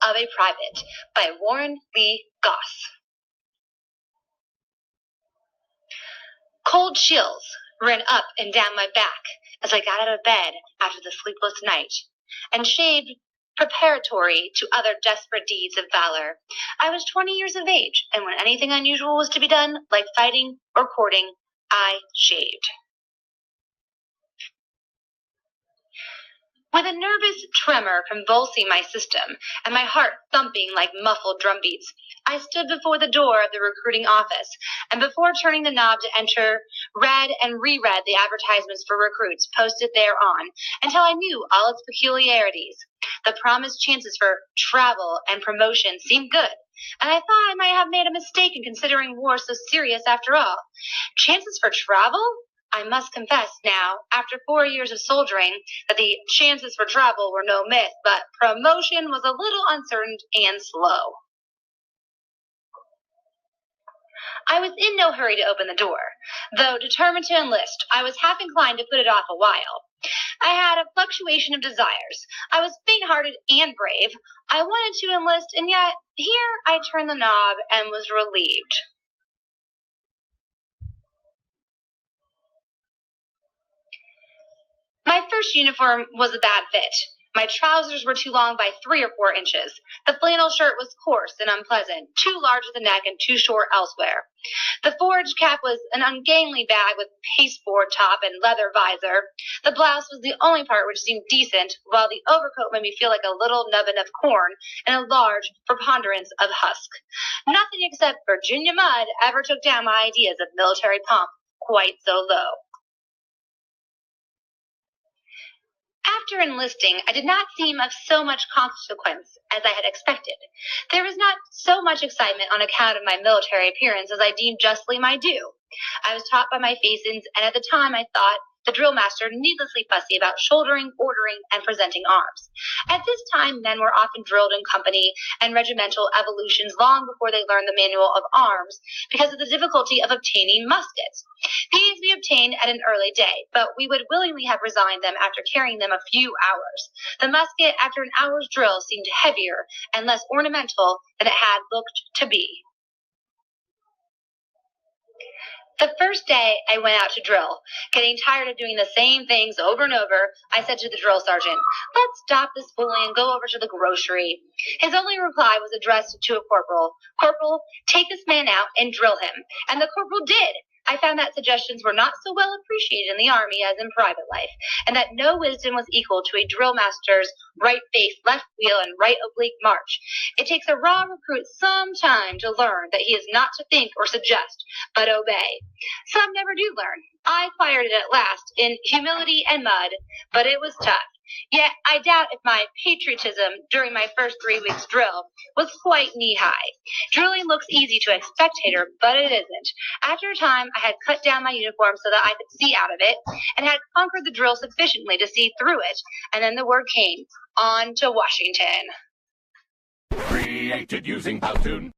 of a Private by Warren Lee Goss. Cold chills ran up and down my back as I got out of bed after the sleepless night and shaved preparatory to other desperate deeds of valor. I was 20 years of age, and when anything unusual was to be done, like fighting or courting, I shaved. With a nervous tremor convulsing my system and my heart thumping like muffled drumbeats, I stood before the door of the recruiting office, and before turning the knob to enter, read and reread the advertisements for recruits posted thereon until I knew all its peculiarities. The promised chances for travel and promotion seemed good, and I thought I might have made a mistake in considering war so serious after all. Chances for travel? I must confess now, after 4 years of soldiering, that the chances for travel were no myth, but promotion was a little uncertain and slow. I was in no hurry to open the door. Though determined to enlist, I was half inclined to put it off a while. I had a fluctuation of desires. I was faint-hearted and brave. I wanted to enlist, and yet here I turned the knob and was relieved. My first uniform was a bad fit. My trousers were too long by 3 or 4 inches. The flannel shirt was coarse and unpleasant, too large at the neck and too short elsewhere. The forage cap was an ungainly bag with pasteboard top and leather visor. The blouse was the only part which seemed decent, while the overcoat made me feel like a little nubbin of corn and a large preponderance of husk. Nothing except Virginia mud ever took down my ideas of military pomp quite so low. After enlisting, I did not seem of so much consequence as I had expected. There was not so much excitement on account of my military appearance as I deemed justly my due. I was taught by my phaetons, and at the time I thought the drill master needlessly fussy about shouldering, ordering, and presenting arms. At this time, men were often drilled in company and regimental evolutions long before they learned the manual of arms because of the difficulty of obtaining muskets. These we obtained at an early day, but we would willingly have resigned them after carrying them a few hours. The musket, after an hour's drill, seemed heavier and less ornamental than it had looked to be. The first day I went out to drill, getting tired of doing the same things over and over, I said to the drill sergeant, "Let's stop this fooling and go over to the grocery." His only reply was addressed to a corporal. "Corporal, take this man out and drill him." And the corporal did. I found that suggestions were not so well appreciated in the Army as in private life, and that no wisdom was equal to a drill master's right face, left wheel, and right oblique march. It takes a raw recruit some time to learn that he is not to think or suggest, but obey. Some never do learn. I acquired it at last in humility and mud, but it was tough. Yet I doubt if my patriotism during my first 3 weeks' drill was quite knee-high. Drilling looks easy to a spectator, but it isn't. After a time, I had cut down my uniform so that I could see out of it, and had conquered the drill sufficiently to see through it, and then the word came, on to Washington. Created using Powtoon.